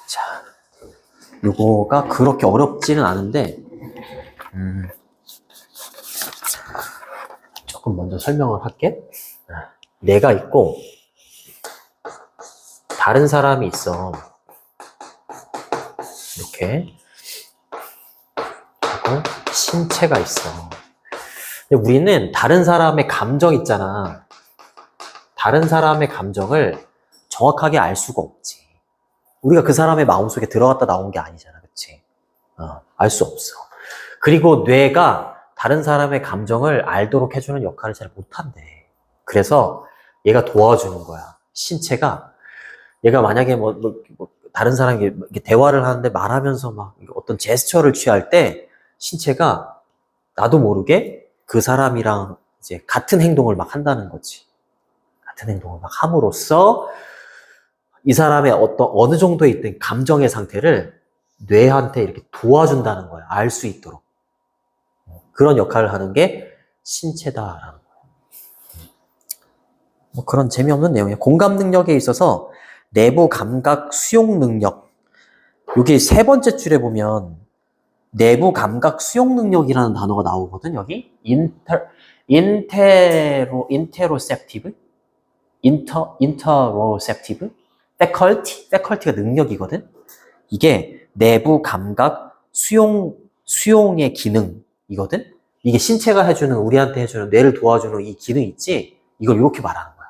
자, 요거가 그렇게 어렵지는 않은데, 조금 먼저 설명을 할게. 내가 있고, 다른 사람이 있어. 이렇게. 그리고 신체가 있어. 근데 우리는 다른 사람의 감정 있잖아. 다른 사람의 감정을 정확하게 알 수가 없지. 우리가 그 사람의 마음속에 들어갔다 나온 게 아니잖아. 그치? 알 수 없어. 그리고 뇌가 다른 사람의 감정을 알도록 해주는 역할을 잘 못한대. 그래서 얘가 도와주는 거야. 신체가. 얘가 만약에 다른 사람이 이렇게 대화를 하는데 말하면서 막 어떤 제스처를 취할 때 신체가 나도 모르게 그 사람이랑 이제 같은 행동을 막 한다는 거지. 같은 행동을 막 함으로써 이 사람의 어느 정도에 있던 감정의 상태를 뇌한테 이렇게 도와준다는 거야. 알 수 있도록. 그런 역할을 하는 게 신체다라는 거야. 뭐 그런 재미없는 내용이에요. 공감 능력에 있어서 내부 감각 수용 능력. 여기 세 번째 줄에 보면 내부 감각 수용 능력이라는 단어가 나오거든, 여기. 인테로셉티브? 인터로셉티브? 패컬티가 능력이거든? 이게 내부 감각 수용의 기능이거든? 이게 신체가 해주는, 우리한테 해주는, 뇌를 도와주는 이 기능 있지? 이걸 이렇게 말하는 거야.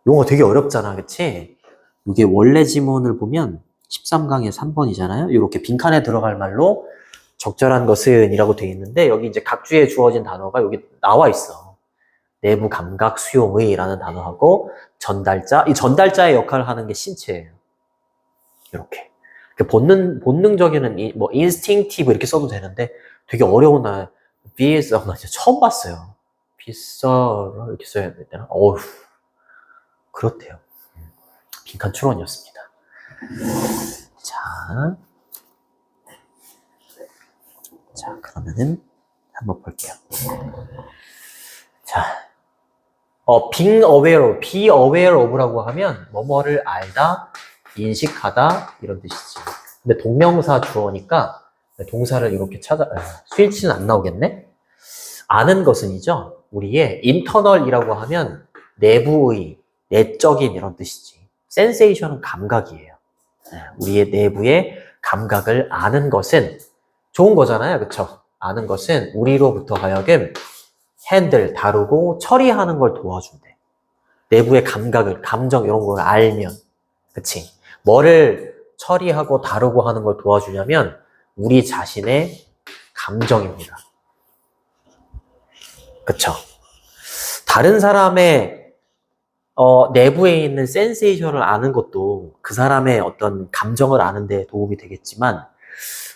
용어 되게 어렵잖아, 그치? 이게 원래 지문을 보면 13강의 3번이잖아요? 이렇게 빈칸에 들어갈 말로 적절한 것은 이라고 돼 있는데 여기 이제 각주에 주어진 단어가 여기 나와 있어. 내부 감각 수용의 라는 단어하고 전달자, 이 전달자의 역할을 하는 게 신체예요. 이렇게. 본능적인, 뭐, instinctive 이렇게 써도 되는데 되게 어려운 나 BS, 나 진짜 처음 봤어요. 비싸로 이렇게 써야 되나? 어휴. 그렇대요. 빈칸 추론이었습니다. 자, 그러면은 한번 볼게요. 자, being aware of라고 하면 뭐뭐를 알다, 인식하다 이런 뜻이지. 근데 동명사 주어니까 동사를 이렇게 스위치는 안 나오겠네? 아는 것은이죠. 우리의 internal이라고 하면 내부의, 내적인 이런 뜻이지. sensation은 감각이에요. 우리의 내부의 감각을 아는 것은 좋은 거잖아요. 그쵸? 아는 것은 우리로부터 하여금 핸들, 다루고 처리하는 걸 도와준대. 내부의 감각을, 감정 이런 걸 알면. 그치? 뭐를 처리하고 다루고 하는 걸 도와주냐면 우리 자신의 감정입니다. 그쵸? 다른 사람의 내부에 있는 센세이션을 아는 것도 그 사람의 어떤 감정을 아는 데 도움이 되겠지만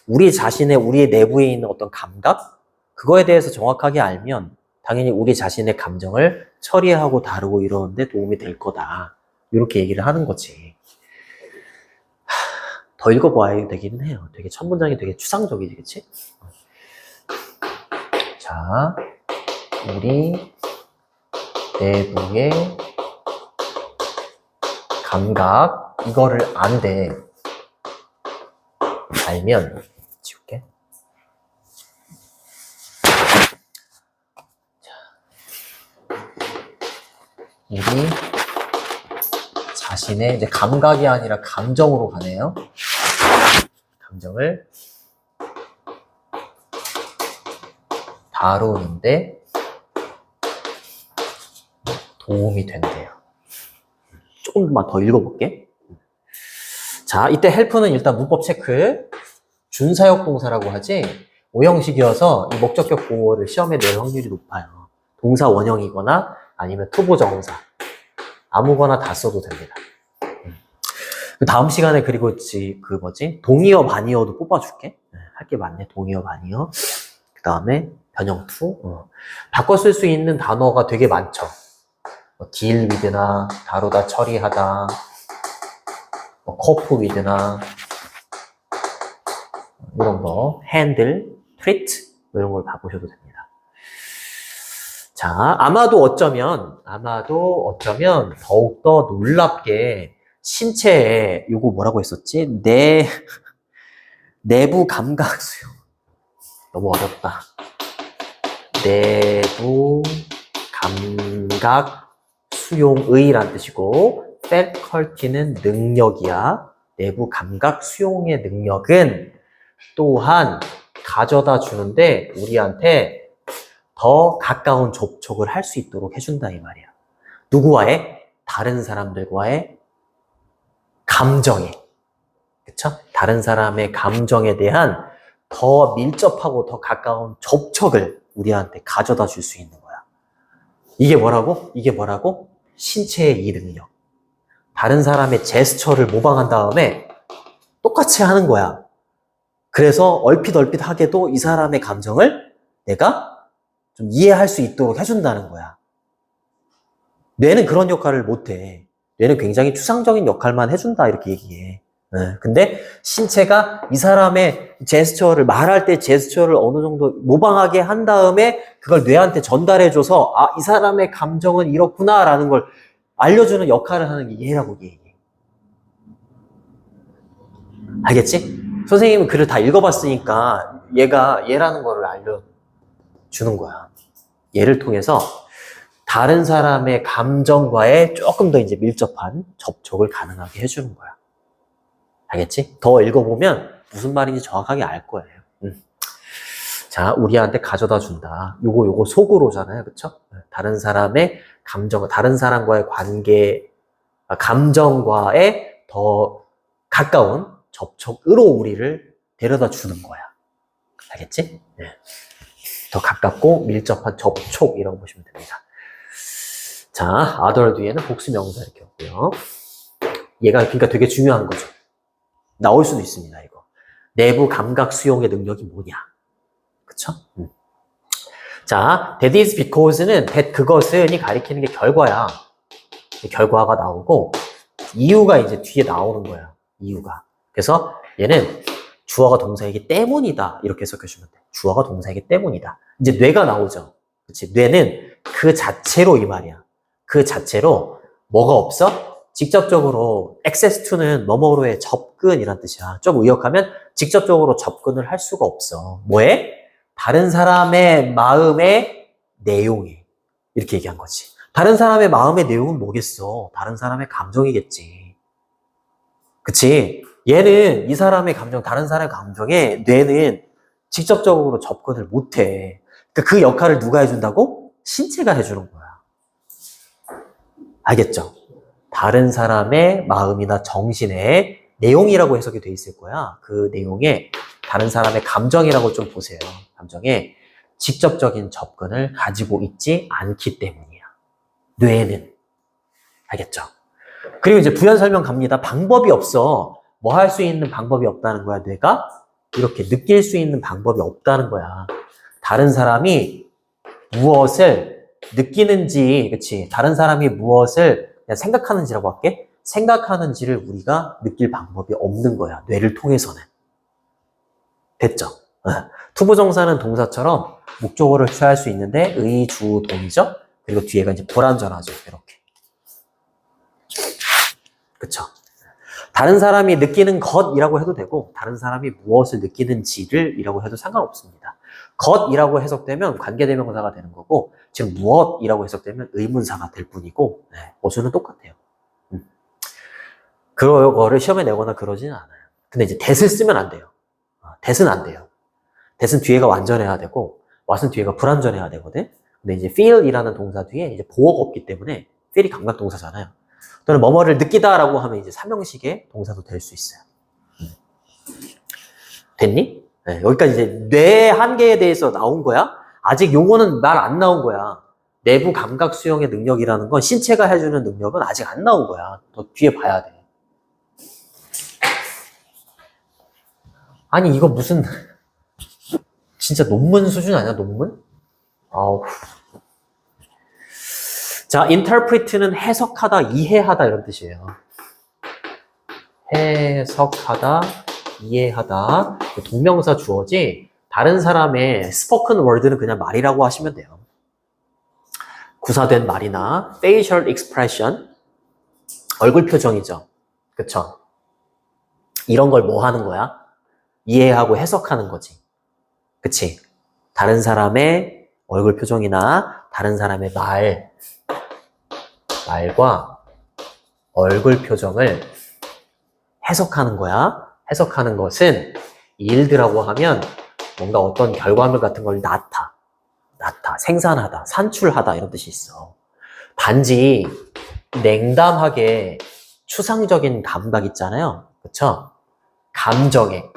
우리의 내부에 있는 어떤 감각? 그거에 대해서 정확하게 알면 당연히 우리 자신의 감정을 처리하고 다루고 이러는데 도움이 될 거다. 이렇게 얘기를 하는 거지. 더 읽어봐야 되기는 해요. 되게 첫 문장이 되게 추상적이지, 그치? 자, 우리 내부의 감각, 이거를 안돼. 알면, 지울게. 우리 자신의 이제 감각이 아니라 감정으로 가네요. 감정을 다루는데 도움이 된대요. 조금만 더 읽어볼게. 자, 이때 help는 일단 문법 체크. 준사역 동사라고 하지. 오형식이어서 이 목적격 보호를 시험에 낼 확률이 높아요. 동사 원형이거나 아니면 투부정사. 아무거나 다 써도 됩니다. 다음 시간에 그리고 동의어, 반의어도 뽑아줄게. 할 게 많네. 동의어, 반의어. 그 다음에 변형투. 바꿔 쓸 수 있는 단어가 되게 많죠. deal with나 다루다, 처리하다, cope with나 이런 거, handle, treat 이런 걸 바꾸셔도 됩니다. 자, 아마도 어쩌면 더욱더 놀랍게 신체에 요거 뭐라고 했었지? 내부 감각 수용. 너무 어렵다. 내부 감각 수용의란 뜻이고 faculty는 능력이야. 내부 감각 수용의 능력은 또한 가져다 주는데 우리한테 더 가까운 접촉을 할 수 있도록 해준다 이 말이야. 누구와의? 다른 사람들과의 감정에. 그쵸? 다른 사람의 감정에 대한 더 밀접하고 더 가까운 접촉을 우리한테 가져다 줄 수 있는 거야. 이게 뭐라고? 이게 뭐라고? 신체의 이 능력. 다른 사람의 제스처를 모방한 다음에 똑같이 하는 거야. 그래서 얼핏하게도 이 사람의 감정을 내가 좀 이해할 수 있도록 해준다는 거야. 뇌는 그런 역할을 못해. 뇌는 굉장히 추상적인 역할만 해준다 이렇게 얘기해. 근데 신체가 이 사람의 제스처를 말할 때 제스처를 어느 정도 모방하게 한 다음에 그걸 뇌한테 전달해줘서 아, 이 사람의 감정은 이렇구나라는 걸 알려주는 역할을 하는 게 얘라고 얘기해. 알겠지? 선생님은 글을 다 읽어봤으니까 얘라는 거를 알려주는 거야. 얘를 통해서 다른 사람의 감정과의 조금 더 이제 밀접한 접촉을 가능하게 해주는 거야. 알겠지? 더 읽어보면 무슨 말인지 정확하게 알 거예요. 자, 우리한테 가져다 준다. 요거 속으로잖아요. 그쵸? 다른 사람의 감정, 다른 사람과의 관계, 감정과의 더 가까운 접촉으로 우리를 데려다 주는 거야. 알겠지? 네. 더 가깝고 밀접한 접촉이라고 보시면 됩니다. 자, other 뒤에는 복수 명사 이렇게 없고요. 얘가 그러니까 되게 중요한 거죠. 나올 수도 있습니다, 이거. 내부 감각 수용의 능력이 뭐냐. 그쵸? 자, that is because는 그것은이 가리키는 게 결과야. 결과가 나오고, 이유가 이제 뒤에 나오는 거야. 이유가. 그래서 얘는 주어가 동사이기 때문이다. 이렇게 해석해주면 돼. 주어가 동사이기 때문이다. 이제 뇌가 나오죠. 그치? 뇌는 그 자체로 이 말이야. 그 자체로 뭐가 없어? 직접적으로 access to는 뭐뭐로의 접근이란 뜻이야. 좀 의역하면 직접적으로 접근을 할 수가 없어. 뭐에? 다른 사람의 마음의 내용에. 이렇게 얘기한 거지. 다른 사람의 마음의 내용은 뭐겠어? 다른 사람의 감정이겠지. 그치? 얘는 이 사람의 감정, 다른 사람의 감정에 뇌는 직접적으로 접근을 못해. 그러니까 그 역할을 누가 해준다고? 신체가 해주는 거야. 알겠죠? 다른 사람의 마음이나 정신의 내용이라고 해석이 돼 있을 거야. 그 내용에 다른 사람의 감정이라고 좀 보세요. 감정에 직접적인 접근을 가지고 있지 않기 때문이야. 뇌는. 알겠죠? 그리고 이제 부연 설명 갑니다. 방법이 없어. 뭐 할 수 있는 방법이 없다는 거야. 뇌가 이렇게 느낄 수 있는 방법이 없다는 거야. 다른 사람이 무엇을 느끼는지, 그치? 다른 사람이 무엇을 그냥 생각하는지라고 할게. 생각하는지를 우리가 느낄 방법이 없는 거야. 뇌를 통해서는. 됐죠? 투부정사는 동사처럼 목적어를 취할 수 있는데 의, 주, 동이죠? 그리고 뒤에가 이제 불완전하죠. 이렇게. 그쵸? 다른 사람이 느끼는 것이라고 해도 되고 다른 사람이 무엇을 느끼는지를 이라고 해도 상관없습니다. 것이라고 해석되면 관계대명사가 되는 거고 지금 무엇이라고 해석되면 의문사가 될 뿐이고 어수는 똑같아요. 그거를 시험에 내거나 그러지는 않아요. 근데 이제 that을 쓰면 안 돼요. that은 안 돼요. that은 뒤에가 완전해야 되고 what은 뒤에가 불완전해야 되거든. 근데 이제 feel이라는 동사 뒤에 이제 보어가 없기 때문에 feel이 감각동사잖아요. 또는 뭐뭐를 느끼다라고 하면 이제 삼형식의 동사도 될 수 있어요. 됐니? 네, 여기까지 이제 뇌 한계에 대해서 나온 거야. 아직 요거는 말 안 나온 거야. 내부 감각 수용의 능력이라는 건 신체가 해주는 능력은 아직 안 나온 거야. 더 뒤에 봐야 돼. 아니 이거 무슨 진짜 논문 수준 아니야? 논문? 아우. 자, interpret는 해석하다, 이해하다 이런 뜻이에요. 해석하다, 이해하다. 동명사 주어지 다른 사람의 spoken word는 그냥 말이라고 하시면 돼요. 구사된 말이나 facial expression, 얼굴 표정이죠. 그쵸? 이런 걸 뭐 하는 거야? 이해하고 해석하는 거지. 그치? 다른 사람의 얼굴 표정이나 다른 사람의 말과 얼굴 표정을 해석하는 거야. 해석하는 것은 yield라고 하면 뭔가 어떤 결과물 같은 걸 생산하다, 산출하다 이런 뜻이 있어. 단지 냉담하게 추상적인 감각 있잖아요. 그쵸? 감정에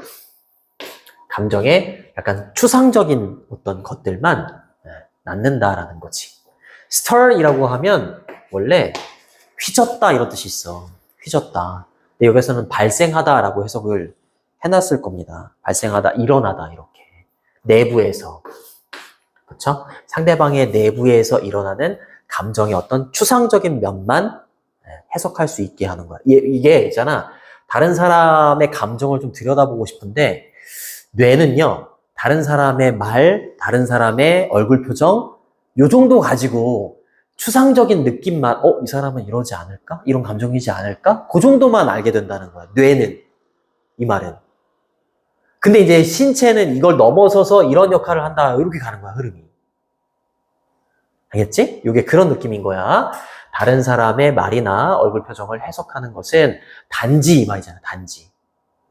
약간 추상적인 어떤 것들만 낳는다라는 거지. stir이라고 하면 원래 휘젓다 이런 뜻이 있어. 휘젓다. 근데 여기서는 발생하다라고 해석을 해놨을 겁니다. 발생하다, 일어나다 이렇게. 내부에서. 그렇죠? 상대방의 내부에서 일어나는 감정의 어떤 추상적인 면만 해석할 수 있게 하는 거야. 이게 있잖아. 다른 사람의 감정을 좀 들여다보고 싶은데 뇌는요. 다른 사람의 다른 사람의 얼굴 표정 요 정도 가지고 추상적인 느낌만 이 사람은 이러지 않을까? 이런 감정이지 않을까? 그 정도만 알게 된다는 거야. 뇌는. 이 말은. 근데 이제 신체는 이걸 넘어서서 이런 역할을 한다. 이렇게 가는 거야, 흐름이. 알겠지? 이게 그런 느낌인 거야. 다른 사람의 말이나 얼굴 표정을 해석하는 것은 단지 이 말이잖아, 단지.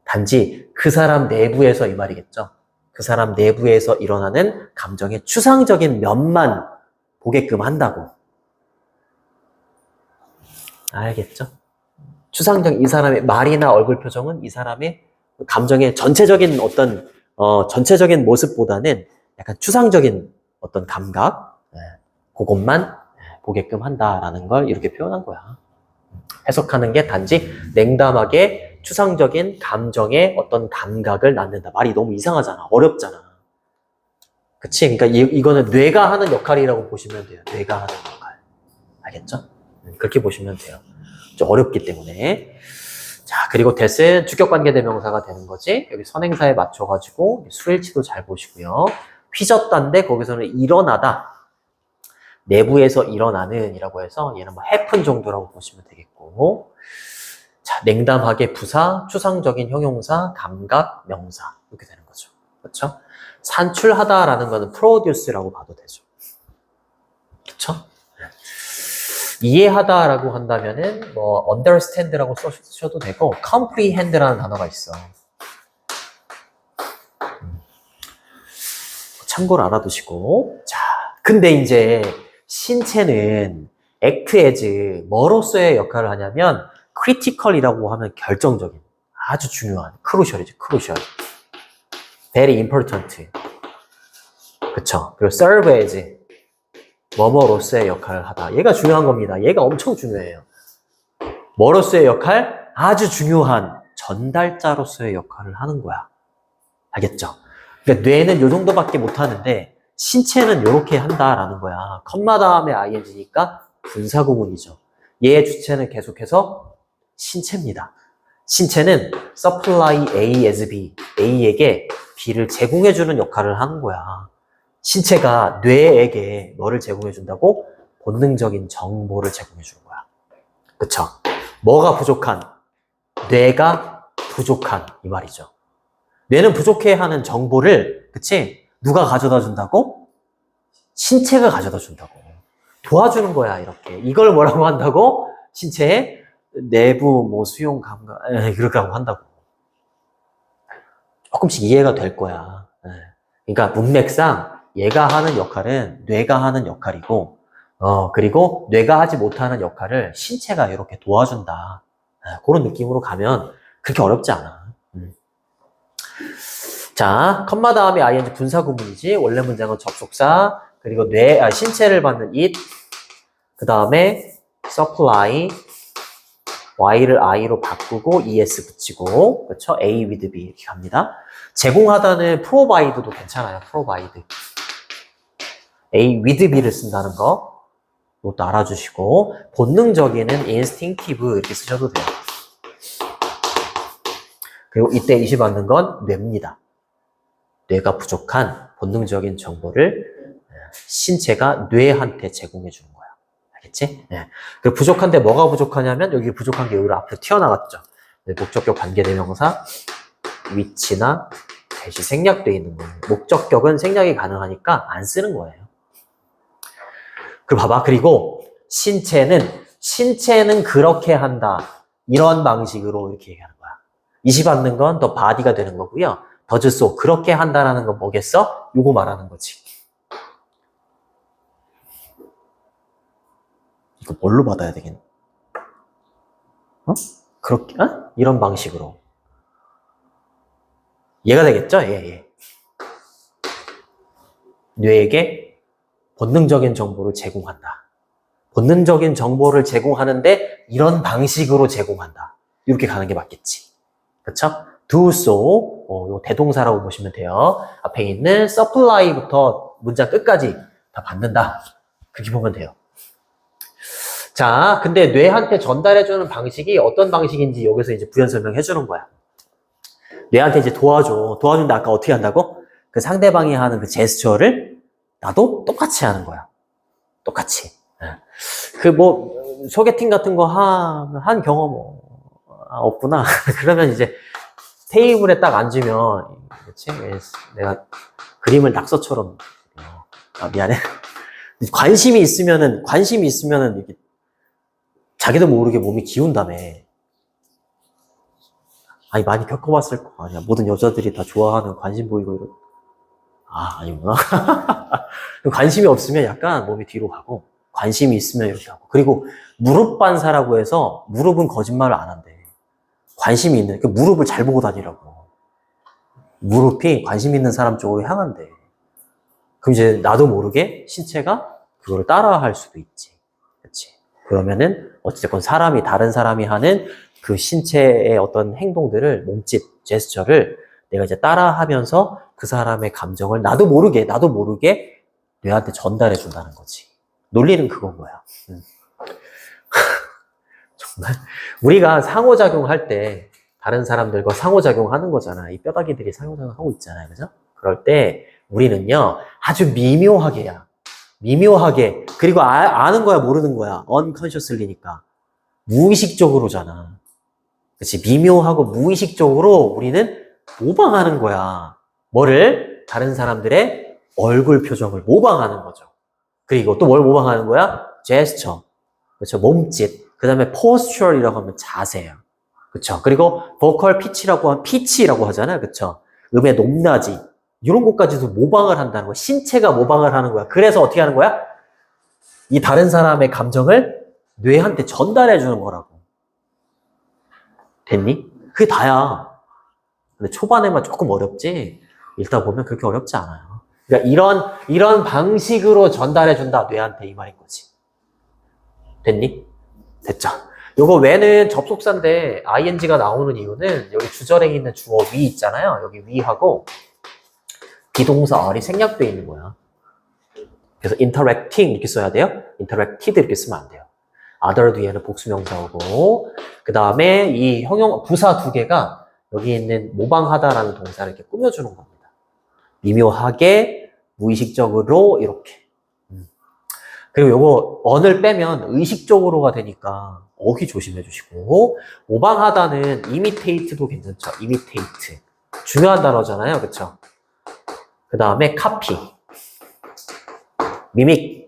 단지 그 사람 내부에서 이 말이겠죠. 그 사람 내부에서 일어나는 감정의 추상적인 면만 보게끔 한다고. 알겠죠? 추상적 이 사람의 말이나 얼굴 표정은 이 사람의 감정의 전체적인 전체적인 모습보다는 약간 추상적인 어떤 감각, 그것만 보게끔 한다라는 걸 이렇게 표현한 거야. 해석하는 게 단지 냉담하게 추상적인 감정의 어떤 감각을 낳는다. 말이 너무 이상하잖아. 어렵잖아. 그치? 그러니까 이거는 뇌가 하는 역할이라고 보시면 돼요. 뇌가 하는 역할. 알겠죠? 그렇게 보시면 돼요. 좀 어렵기 때문에. 자, 그리고 that은 주격관계대명사가 되는 거지. 여기 선행사에 맞춰가지고 수일치도 잘 보시고요. 휘젓다인데 거기서는 일어나다. 내부에서 일어나는 이라고 해서 얘는 뭐 happen 정도라고 보시면 되겠고. 자, 냉담하게 부사, 추상적인 형용사, 감각, 명사. 이렇게 되는 거죠. 그렇죠? 산출하다라는 거는 produce라고 봐도 되죠. 그렇죠? 이해하다라고 한다면은 뭐 understand라고 쓰셔도 되고 comprehend라는 단어가 있어. 참고로 알아두시고. 자, 근데 이제 신체는 act as 뭐로서의 역할을 하냐면 critical이라고 하면 결정적인, 아주 중요한, crucial이죠, crucial. very important. 그쵸? 그리고 serve as 뭐뭐로서의 역할을 하다. 얘가 중요한 겁니다. 얘가 엄청 중요해요. 뭐로서의 역할? 아주 중요한 전달자로서의 역할을 하는 거야. 알겠죠? 그러니까 뇌는 요 정도밖에 못 하는데 신체는 요렇게 한다라는 거야. 컴마 다음에 ing니까 분사구문이죠. 얘의 주체는 계속해서 신체입니다. 신체는 supply A as B, A에게 B를 제공해주는 역할을 하는 거야. 신체가 뇌에게 뭐를 제공해준다고? 본능적인 정보를 제공해주는 거야. 그쵸? 뭐가 부족한? 뇌가 부족한 이 말이죠. 뇌는 부족해하는 정보를, 그치? 누가 가져다 준다고? 신체가 가져다 준다고. 도와주는 거야, 이렇게. 이걸 뭐라고 한다고? 신체의 내부 뭐 수용 감각, 그렇게 하고 한다고. 조금씩 이해가 될 거야. 그러니까 문맥상 얘가 하는 역할은 뇌가 하는 역할이고, 그리고 뇌가 하지 못하는 역할을 신체가 이렇게 도와준다. 그런 느낌으로 가면 그렇게 어렵지 않아. 자, 컴마 다음에 ing 분사구문이지. 원래 문장은 접속사, 그리고 신체를 받는 it, 그 다음에 supply, y를 i로 바꾸고 es 붙이고, 그렇죠? a with b 이렇게 갑니다. 제공하다는 provide도 괜찮아요. provide. a with b를 쓴다는 거, 이것도 알아주시고, 본능적인은 instinctive 이렇게 쓰셔도 돼요. 그리고 이때 이시 받는 건 뇌입니다. 뇌가 부족한 본능적인 정보를 신체가 뇌한테 제공해 주는 거야. 알겠지? 네. 그 부족한데 뭐가 부족하냐면 여기 부족한 게 여기로 앞으로 튀어나갔죠. 목적격 관계대명사, 위치나 대시 생략되어 있는 거예요. 목적격은 생략이 가능하니까 안 쓰는 거예요. 그리고 봐봐. 그리고 신체는 그렇게 한다. 이런 방식으로 이렇게 얘기하는 거야. 이시받는 건 더 바디가 되는 거고요. 더즈 소 그렇게 한다라는 건 뭐겠어? 요거 말하는 거지. 이거 뭘로 받아야 되겠니? 그렇게 이런 방식으로. 얘가 되겠죠? 예. 뇌에게 본능적인 정보를 제공한다. 본능적인 정보를 제공하는데 이런 방식으로 제공한다. 이렇게 가는 게 맞겠지. 그쵸? do so, 요 대동사라고 보시면 돼요. 앞에 있는 supply부터 문장 끝까지 다 받는다. 그렇게 보면 돼요. 자, 근데 뇌한테 전달해주는 방식이 어떤 방식인지 여기서 이제 부연 설명해주는 거야. 뇌한테 이제 도와준다. 아까 어떻게 한다고? 그 상대방이 하는 그 제스처를 나도 똑같이 하는 거야. 똑같이. 소개팅 같은 거 한 경험 없구나. 그러면 이제 테이블에 딱 앉으면, 그렇지? 내가 그림을 낙서처럼, 미안해. 관심이 있으면은 이렇게 자기도 모르게 몸이 기운다며. 아니, 많이 겪어봤을 거 아니야. 모든 여자들이 다 좋아하는 관심 보이고 이런. 아니구나. 관심이 없으면 약간 몸이 뒤로 가고, 관심이 있으면 이렇게 하고. 그리고 무릎 반사라고 해서 무릎은 거짓말을 안 한대. 관심이 있는, 그 무릎을 잘 보고 다니라고. 무릎이 관심 있는 사람 쪽으로 향한대. 그럼 이제 나도 모르게 신체가 그걸 따라 할 수도 있지. 그렇지? 그러면은 어찌됐건 다른 사람이 하는 그 신체의 어떤 행동들을, 몸짓, 제스처를 내가 이제 따라 하면서 그 사람의 감정을 나도 모르게 뇌한테 전달해 준다는 거지. 논리는 그건 거야. 정말. 우리가 상호작용할 때 다른 사람들과 상호작용하는 거잖아. 이 뼈다귀들이 상호작용하고 있잖아요. 그죠? 그럴 때 우리는요, 아주 미묘하게. 그리고 아는 거야, 모르는 거야. unconsciously니까. 무의식적으로잖아. 그치? 미묘하고 무의식적으로 우리는 모방하는 거야. 뭐를? 다른 사람들의 얼굴 표정을 모방하는 거죠. 그리고 또 뭘 모방하는 거야? 제스처. 그렇죠? 몸짓. 그 다음에 posture이라고 하면 자세야. 그렇죠? 그리고 vocal pitch라고 하잖아요. 그렇죠? 음의 높낮이. 이런 것까지도 모방을 한다는 거야. 신체가 모방을 하는 거야. 그래서 어떻게 하는 거야? 이 다른 사람의 감정을 뇌한테 전달해 주는 거라고. 됐니? 그게 다야. 근데 초반에만 조금 어렵지, 읽다 보면 그렇게 어렵지 않아요. 그러니까 이런 방식으로 전달해 준다, 뇌한테, 이 말인 거지. 됐니? 됐죠? 요거 왜는 접속사인데 ing가 나오는 이유는 여기 주절에 있는 주어 위 있잖아요. 여기 위하고 비동사 r이 생략되어 있는 거야. 그래서 interacting 이렇게 써야 돼요. interacted 이렇게 쓰면 안 돼요. other 뒤에는 복수명사 오고, 그 다음에 이 부사 두 개가 여기 있는 모방하다라는 동사를 이렇게 꾸며주는 겁니다. 미묘하게, 무의식적으로, 이렇게. 그리고 요거 on을 빼면 의식적으로가 되니까 어휘 조심해 주시고, 모방하다는 imitate도 괜찮죠. imitate. 중요한 단어잖아요. 그쵸? 그 다음에 copy. mimic.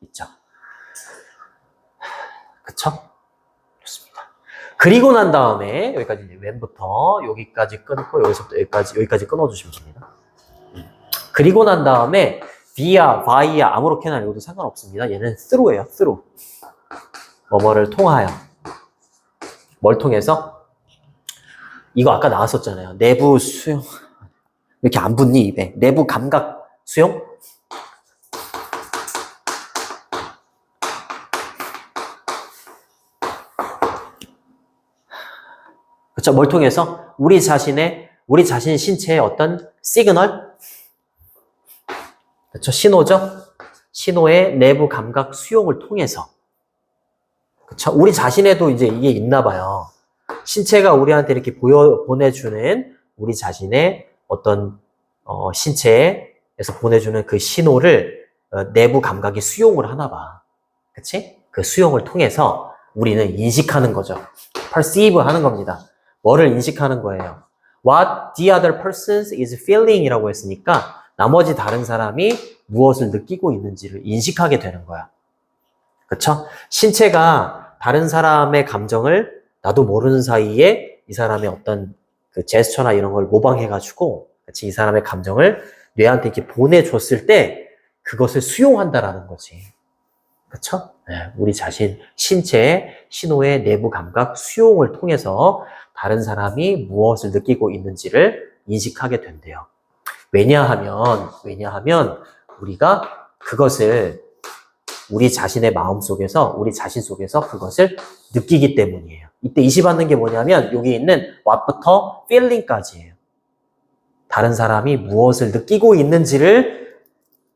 있죠. 그쵸? 좋습니다. 그리고 난 다음에 여기까지 이제 when부터 여기까지 끊고 여기서부터 여기까지 끊어주시면 됩니다. 그리고 난 다음에 via 아무렇게나 읽어도 상관없습니다. 얘는 through예요. through. 뭐뭐를 통하여. 뭘 통해서? 이거 아까 나왔었잖아요. 내부 수용. 왜 이렇게 안 붙니 입에? 내부 감각 수용? 그쵸? 뭘 통해서? 우리 자신 신체의 어떤 시그널? 그쵸? 신호죠? 신호의 내부 감각 수용을 통해서. 그쵸? 우리 자신에도 이제 이게 있나 봐요. 신체가 우리한테 이렇게 보내주는 우리 자신의 어떤, 신체에서 보내주는 그 신호를 내부 감각이 수용을 하나 봐. 그치? 그 수용을 통해서 우리는 인식하는 거죠. perceive 하는 겁니다. 뭐를 인식하는 거예요? What the other person is feeling 이라고 했으니까 나머지 다른 사람이 무엇을 느끼고 있는지를 인식하게 되는 거야. 그쵸? 신체가 다른 사람의 감정을 나도 모르는 사이에 이 사람의 어떤 그 제스처나 이런 걸 모방해가지고 그치? 이 사람의 감정을 뇌한테 이렇게 보내줬을 때 그것을 수용한다라는 거지. 그쵸? 네, 우리 자신, 신체의 신호의 내부 감각 수용을 통해서 다른 사람이 무엇을 느끼고 있는지를 인식하게 된대요. 왜냐하면 우리가 그것을 우리 자신의 마음 속에서, 우리 자신 속에서 그것을 느끼기 때문이에요. 이때 인식받는 게 뭐냐면 여기 있는 what부터 feeling까지예요. 다른 사람이 무엇을 느끼고 있는지를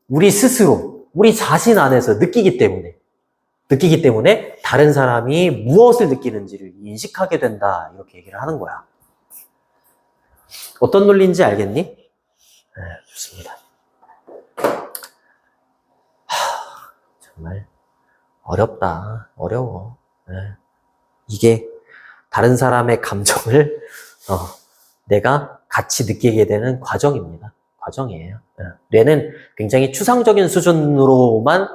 우리 스스로, 우리 자신 안에서 느끼기 때문에 다른 사람이 무엇을 느끼는지를 인식하게 된다. 이렇게 얘기를 하는 거야. 어떤 논리인지 알겠니? 네, 좋습니다. 정말 어렵다. 어려워. 네. 이게 다른 사람의 감정을 내가 같이 느끼게 되는 과정입니다. 과정이에요. 네. 뇌는 굉장히 추상적인 수준으로만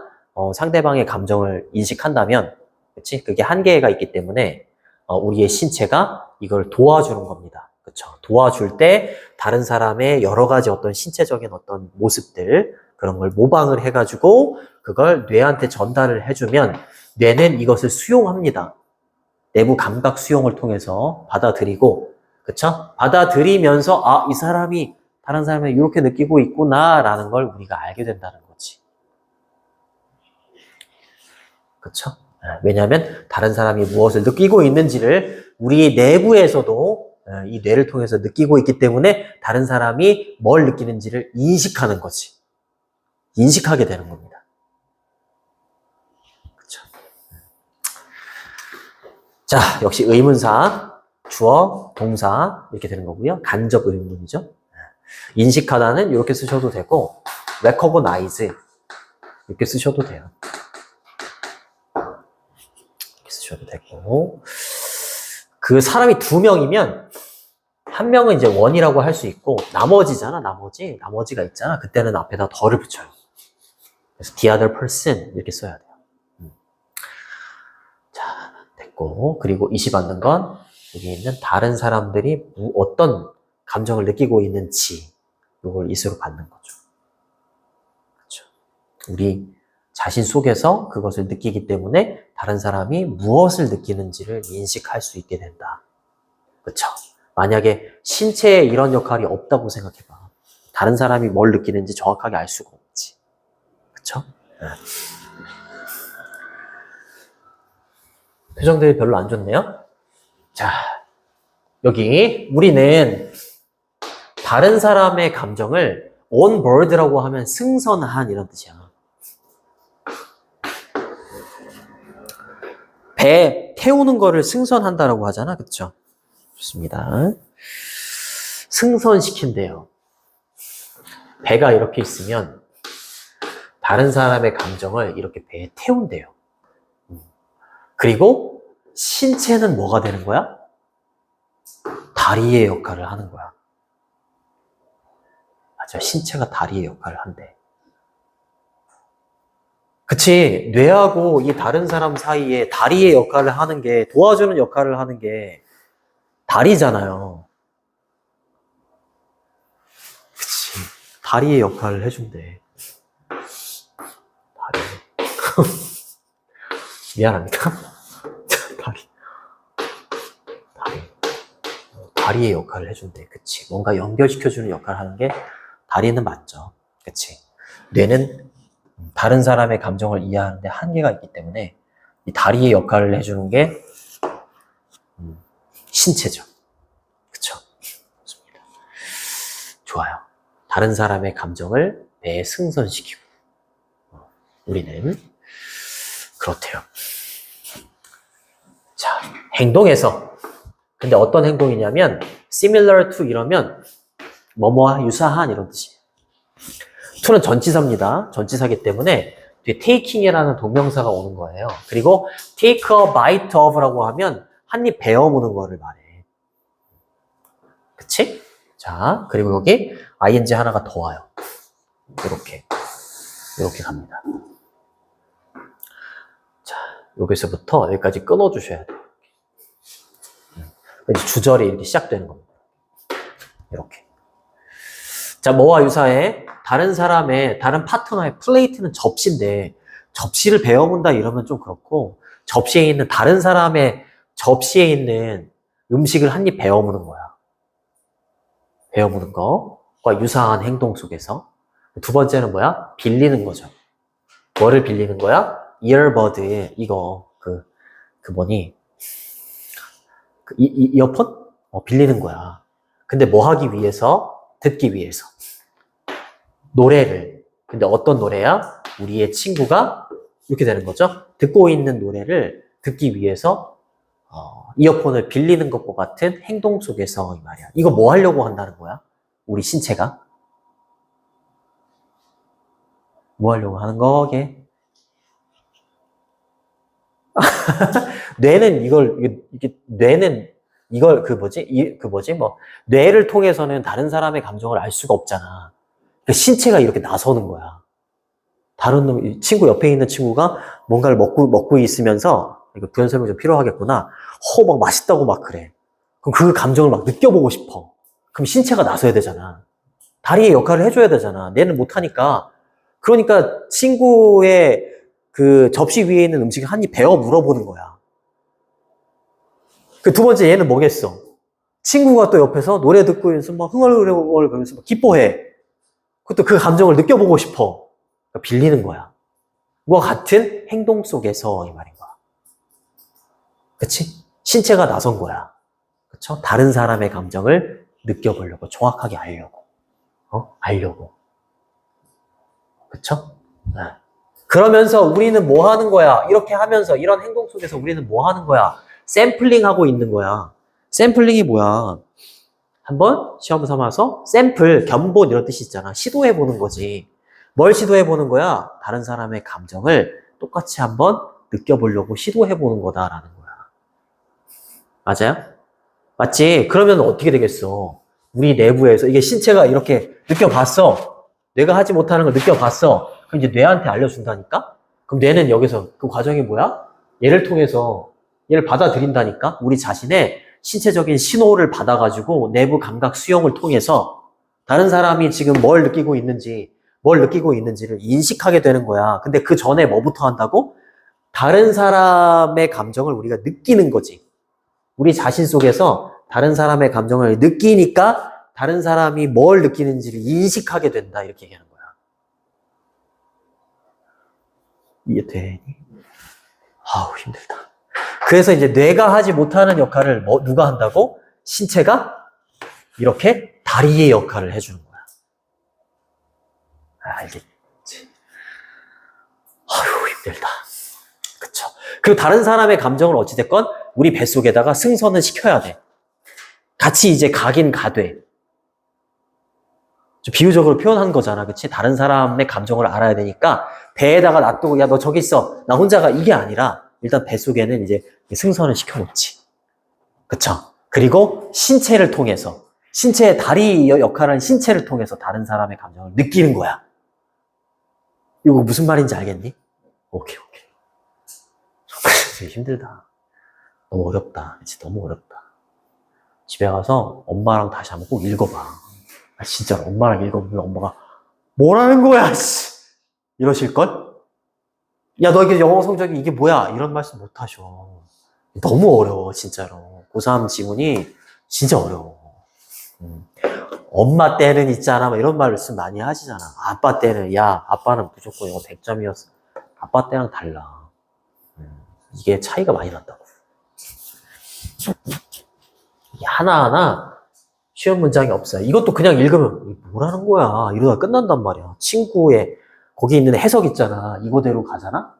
상대방의 감정을 인식한다면, 그치? 그게 한계가 있기 때문에 우리의 신체가 이걸 도와주는 겁니다. 그쵸? 도와줄 때 다른 사람의 여러 가지 어떤 신체적인 어떤 모습들 그런 걸 모방을 해가지고 그걸 뇌한테 전달을 해주면 뇌는 이것을 수용합니다. 내부 감각 수용을 통해서 받아들이고, 그쵸? 받아들이면서 아, 이 사람이 다른 사람이 이렇게 느끼고 있구나라는 걸 우리가 알게 된다는 거지. 그쵸? 왜냐하면 다른 사람이 무엇을 느끼고 있는지를 우리 내부에서도 이 뇌를 통해서 느끼고 있기 때문에 다른 사람이 뭘 느끼는지를 인식하는 거지. 인식하게 되는 겁니다. 그쵸? 자, 역시 의문사, 주어, 동사 이렇게 되는 거고요. 간접 의문이죠. 인식하다는 이렇게 쓰셔도 되고 recognize 이렇게 쓰셔도 돼요. 이렇게 쓰셔도 되고 그 사람이 두 명이면 한 명은 이제 원이라고 할 수 있고 나머지잖아. 나머지가 있잖아. 그때는 앞에다 더를 붙여요. 그래서 the other person 이렇게 써야 돼요. 자, 됐고 그리고 이시받는 건 여기 있는 다른 사람들이 어떤 감정을 느끼고 있는지 이걸 이수로 받는 거죠. 그렇죠? 우리 자신 속에서 그것을 느끼기 때문에 다른 사람이 무엇을 느끼는지를 인식할 수 있게 된다. 그렇죠? 만약에 신체에 이런 역할이 없다고 생각해봐. 다른 사람이 뭘 느끼는지 정확하게 알 수가 없지. 그렇죠? 표정들이 별로 안 좋네요. 자, 여기 우리는 다른 사람의 감정을 on board라고 하면 승선한 이런 뜻이야. 배 태우는 거를 승선한다라고 하잖아. 그렇죠? 좋습니다. 승선시킨대요. 배가 이렇게 있으면 다른 사람의 감정을 이렇게 배에 태운대요. 그리고 신체는 뭐가 되는 거야? 다리의 역할을 하는 거야. 맞아, 신체가 다리의 역할을 한대. 그치, 뇌하고 이 다른 사람 사이에 다리의 역할을 하는 게, 도와주는 역할을 하는 게 다리잖아요. 그치, 다리의 역할을 해준대. 다리. 미안합니다. 다리의 역할을 해준대. 그치, 뭔가 연결시켜주는 역할을 하는 게 다리는 맞죠. 그치, 뇌는 다른 사람의 감정을 이해하는데 한계가 있기 때문에 이 다리의 역할을 해주는 게 신체죠. 그쵸? 좋습니다. 좋아요. 다른 사람의 감정을 배에 승선시키고 우리는 그렇대요. 자, 행동에서 근데 어떤 행동이냐면 similar to 이러면 뭐뭐와 유사한 이런 뜻이에요. to는 전치사입니다. 전치사기 때문에 뒤에 taking이라는 동명사가 오는 거예요. 그리고 take a bite of라고 하면 한 입 베어무는 거를 말해. 그치? 자, 그리고 여기 ing 하나가 더 와요. 이렇게 갑니다. 자, 여기서부터 여기까지 끊어주셔야 돼요. 이제 주절이 이렇게 시작되는 겁니다. 이렇게. 자, 뭐와 유사해? 다른 파트너의 플레이트는 접시인데, 접시를 베어문다 이러면 좀 그렇고, 접시에 있는 다른 사람의 접시에 있는 음식을 한 입 베어무는 거야. 베어무는 거과 유사한 행동 속에서. 두 번째는 뭐야? 빌리는 거죠. 뭐를 빌리는 거야? 이어버드, 이거, 이어폰? 빌리는 거야. 근데 뭐 하기 위해서? 듣기 위해서. 노래를. 근데 어떤 노래야? 우리의 친구가 이렇게 되는 거죠. 듣고 있는 노래를 듣기 위해서 이어폰을 빌리는 것과 같은 행동 속에서 이 말이야. 이거 뭐 하려고 한다는 거야? 우리 신체가 뭐 하려고 하는 거게? 뇌는 뇌를 통해서는 다른 사람의 감정을 알 수가 없잖아. 그러니까 신체가 이렇게 나서는 거야. 친구 옆에 있는 친구가 뭔가를 먹고 있으면서, 이거 부연 설명 좀 필요하겠구나. 막 맛있다고 막 그래. 그럼 그 감정을 막 느껴보고 싶어. 그럼 신체가 나서야 되잖아. 다리의 역할을 해줘야 되잖아. 뇌는 못하니까. 그러니까 친구의 그 접시 위에 있는 음식을 한 입 베어 물어보는 거야. 그 두 번째 얘는 뭐겠어? 친구가 또 옆에서 노래 듣고 있으면서 막 흥얼흥얼 거리면서 막 기뻐해. 그것도 그 감정을 느껴보고 싶어. 그러니까 빌리는 거야. 그와 같은 행동 속에서 이 말인 거야. 그치? 신체가 나선 거야. 그쵸? 다른 사람의 감정을 느껴보려고, 정확하게 알려고. 알려고. 그쵸? 네. 그러면서 우리는 뭐 하는 거야? 이렇게 하면서, 이런 행동 속에서 우리는 뭐 하는 거야? 샘플링 하고 있는 거야. 샘플링이 뭐야? 한번 시험 삼아서 샘플, 견본 이런 뜻이 있잖아. 시도해보는 거지. 뭘 시도해보는 거야? 다른 사람의 감정을 똑같이 한번 느껴보려고 시도해보는 거다라는 거야. 맞아요? 맞지? 그러면 어떻게 되겠어? 우리 내부에서 이게 신체가 이렇게 느껴봤어. 뇌가 하지 못하는 걸 느껴봤어. 그럼 이제 뇌한테 알려준다니까? 그럼 뇌는 여기서 그 과정이 뭐야? 얘를 통해서 얘를 받아들인다니까? 우리 자신의 신체적인 신호를 받아가지고 내부 감각 수용을 통해서 다른 사람이 지금 뭘 느끼고 있는지를 인식하게 되는 거야. 근데 그 전에 뭐부터 한다고? 다른 사람의 감정을 우리가 느끼는 거지. 우리 자신 속에서 다른 사람의 감정을 느끼니까 다른 사람이 뭘 느끼는지를 인식하게 된다. 이렇게 얘기하는 거야. 이해되니? 아우, 힘들다. 그래서 이제 뇌가 하지 못하는 역할을 누가 한다고? 신체가 이렇게 다리의 역할을 해주는 거야. 알겠지? 아유, 힘들다. 그쵸? 그리고 다른 사람의 감정을 어찌됐건 우리 뱃속에다가 승선을 시켜야 돼. 같이 이제 가긴 가돼. 좀 비유적으로 표현한 거잖아. 그치? 다른 사람의 감정을 알아야 되니까 배에다가 놔두고 야, 너 저기 있어. 나 혼자가 이게 아니라 일단 뱃속에는 이제 승선을 시켜놓지. 그쵸? 그리고 신체를 통해서 신체의 다리 역할을 신체를 통해서 다른 사람의 감정을 느끼는 거야. 이거 무슨 말인지 알겠니? 오케이. 힘들다. 너무 어렵다. 그치? 너무 어렵다. 집에 가서 엄마랑 다시 한번 꼭 읽어봐. 진짜로 엄마랑 읽어보면 엄마가 뭐라는 거야, 씨! 이러실걸? 야, 너 이게 영어 성적이 이게 뭐야? 이런 말씀 못 하셔. 너무 어려워, 진짜로. 고3 지문이 진짜 어려워. 엄마 때는 있잖아, 이런 말씀 많이 하시잖아. 아빠 때는, 야, 아빠는 무조건 이거 100점이었어. 아빠 때랑 달라. 이게 차이가 많이 난다고. 하나하나 쉬운 문장이 없어요. 이것도 그냥 읽으면 뭐라는 거야? 이러다 끝난단 말이야. 친구의 거기 있는 해석 있잖아. 이거대로 가잖아?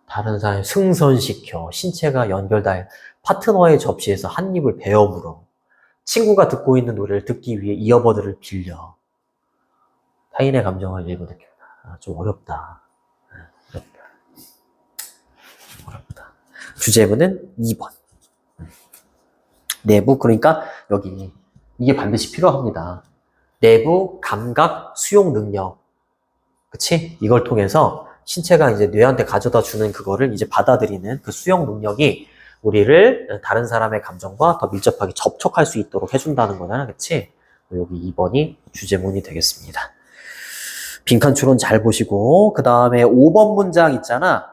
다른 사람 승선시켜. 신체가 연결돼. 파트너의 접시에서 한 입을 베어 물어. 친구가 듣고 있는 노래를 듣기 위해 이어버드를 빌려. 타인의 감정을 일부 느낀다. 좀 어렵다. 어렵다. 주제문은 2번. 내부, 그러니까 여기 이게 반드시 필요합니다. 내부 감각 수용 능력. 그치? 이걸 통해서 신체가 이제 뇌한테 가져다 주는 그거를 이제 받아들이는 그 수용 능력이 우리를 다른 사람의 감정과 더 밀접하게 접촉할 수 있도록 해준다는 거잖아. 그치? 여기 2번이 주제문이 되겠습니다. 빈칸 추론 잘 보시고, 그 다음에 5번 문장 있잖아.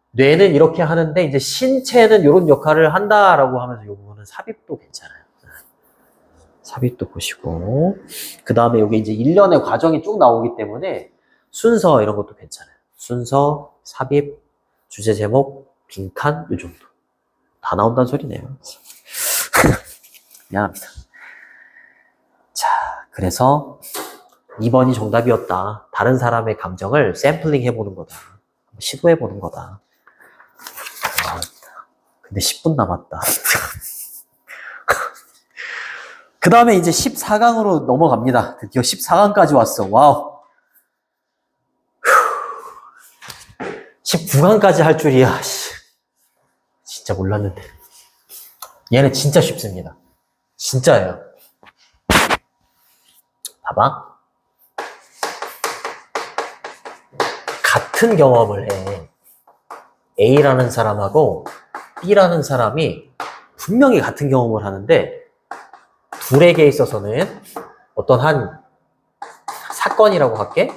뇌는 이렇게 하는데, 이제 신체는 이런 역할을 한다라고 하면서 이 부분은 삽입도 괜찮아요. 삽입도 보시고, 그 다음에 여기 이제 일련의 과정이 쭉 나오기 때문에 순서 이런 것도 괜찮아요. 순서, 삽입, 주제 제목, 빈칸, 이 정도. 다 나온다는 소리네요. 미안합니다. 자, 그래서 2번이 정답이었다. 다른 사람의 감정을 샘플링 해보는 거다. 시도해보는 거다. 근데 10분 남았다. 그 다음에 이제 14강으로 넘어갑니다. 드디어 14강까지 왔어. 와우. 19강까지 할 줄이야. 진짜 몰랐는데. 얘는 진짜 쉽습니다. 진짜예요. 봐봐. 같은 경험을 해. A라는 사람하고 B라는 사람이 분명히 같은 경험을 하는데 둘에게 있어서는 어떤 한 사건이라고 할게.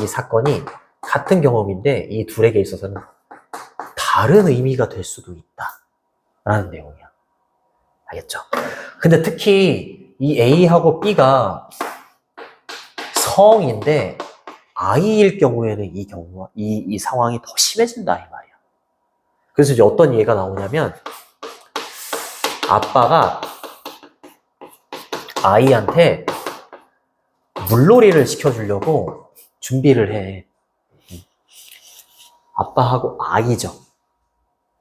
이 사건이 같은 경험인데 이 둘에게 있어서는 다른 의미가 될 수도 있다. 라는 내용이야. 알겠죠? 근데 특히 이 A하고 B가 성인데 아이일 경우에는 이 상황이 더 심해진다 이 말이야. 그래서 이제 어떤 예가 나오냐면 아빠가 아이한테 물놀이를 시켜주려고 준비를 해. 아빠하고 아이죠.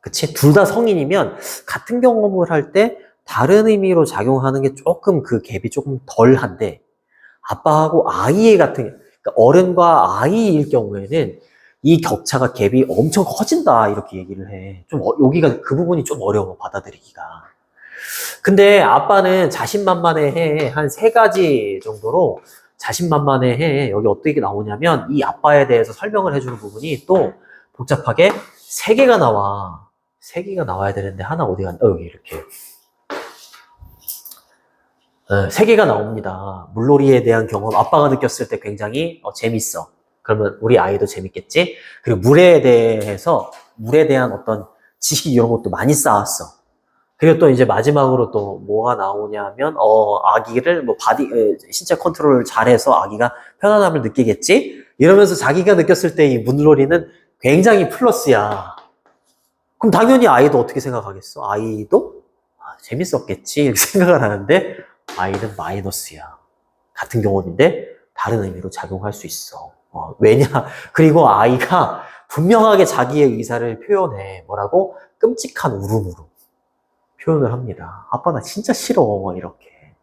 그치? 둘 다 성인이면 같은 경험을 할 때 다른 의미로 작용하는 게 조금 그 갭이 조금 덜한데 아빠하고 아이의 그러니까 어른과 아이일 경우에는 이 격차가 갭이 엄청 커진다 이렇게 얘기를 해. 좀 여기가 그 부분이 좀 어려워 받아들이기가. 근데 아빠는 자신만만해. 한 3가지 정도로 자신만만해. 여기 어떻게 나오냐면 이 아빠에 대해서 설명을 해주는 부분이 또 복잡하게 3개가 나와. 3개가 나와야 되는데 하나 어디 갔나? 여기 이렇게. 3개가 나옵니다. 물놀이에 대한 경험. 아빠가 느꼈을 때 굉장히 재밌어. 그러면 우리 아이도 재밌겠지? 그리고 물에 대한 어떤 지식 이런 것도 많이 쌓았어. 그리고 또 이제 마지막으로 또 뭐가 나오냐면, 아기를 신체 컨트롤을 잘해서 아기가 편안함을 느끼겠지? 이러면서 자기가 느꼈을 때 이 물놀이는 굉장히 플러스야. 그럼 당연히 아이도 어떻게 생각하겠어? 아이도? 재밌었겠지? 이렇게 생각을 하는데, 아이는 마이너스야. 같은 경험인데, 다른 의미로 작용할 수 있어. 왜냐? 그리고 아이가 분명하게 자기의 의사를 표현해. 뭐라고? 끔찍한 울음으로 표현을 합니다. 아빠 나 진짜 싫어. 이렇게.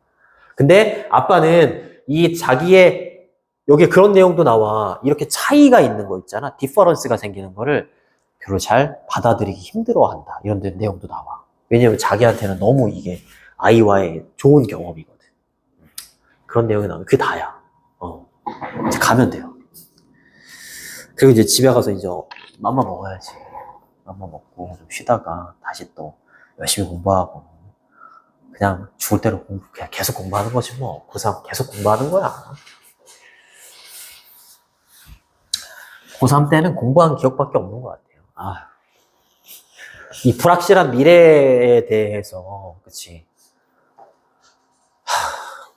근데 아빠는 이 자기의 여기 그런 내용도 나와. 이렇게 차이가 있는 거 있잖아. 디퍼런스가 생기는 거를 별로 잘 받아들이기 힘들어한다. 이런 내용도 나와. 왜냐면 자기한테는 너무 이게 아이와의 좋은 경험이거든. 그런 내용이 나오면 그게 다야. 이제 가면 돼요. 그리고 이제 집에 가서 이제 맘마 먹어야지. 맘마 먹고 좀 쉬다가 다시 또 열심히 공부하고 그냥 죽을 대로 그냥 계속 공부하는 거지 뭐. 고3 계속 공부하는 거야. 고3 때는 공부한 기억밖에 없는 것 같아요. 이 불확실한 미래에 대해서, 그치.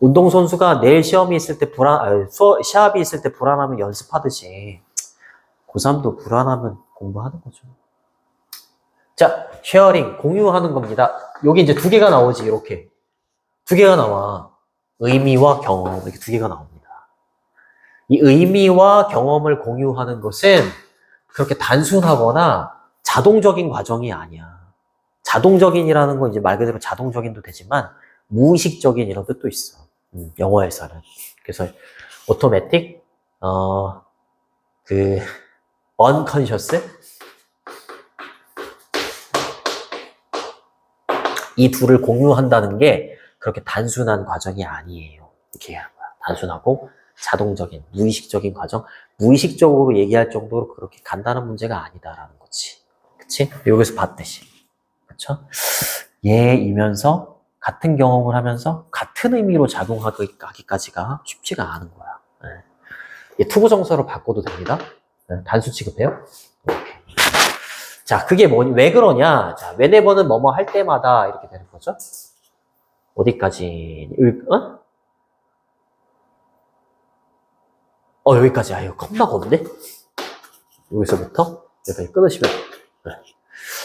운동선수가 내일 시합이 있을 때 불안하면 연습하듯이, 고3도 불안하면 공부하는 거죠. 자, 쉐어링, 공유하는 겁니다. 여기 이제 2개가 나오지, 이렇게. 2개가 나와. 의미와 경험, 이렇게 2개가 나옵니다. 이 의미와 경험을 공유하는 것은 그렇게 단순하거나 자동적인 과정이 아니야. 자동적인이라는 건 이제 말 그대로 자동적인도 되지만 무의식적인 이런 뜻도 있어. 영어에서는. 그래서 automatic, unconscious 이 둘을 공유한다는 게 그렇게 단순한 과정이 아니에요. 이렇게 얘기하는 거야. 단순하고 자동적인, 무의식적인 과정. 무의식적으로 얘기할 정도로 그렇게 간단한 문제가 아니다라는 거지. 그치? 여기서 봤듯이. 그쵸? 얘이면서 같은 경험을 하면서 같은 의미로 작용하기까지가 쉽지가 않은 거야. 네. 얘 투부정사로 바꿔도 됩니다. 네. 단수 취급해요. 이렇게. 자, 그게 왜 그러냐? 자, whenever는 뭐뭐 할 때마다 이렇게 되는 거죠. 어디까지? 여기까지야. 이거 겁나 건데? 여기서부터 여기까지 끊으시면 네.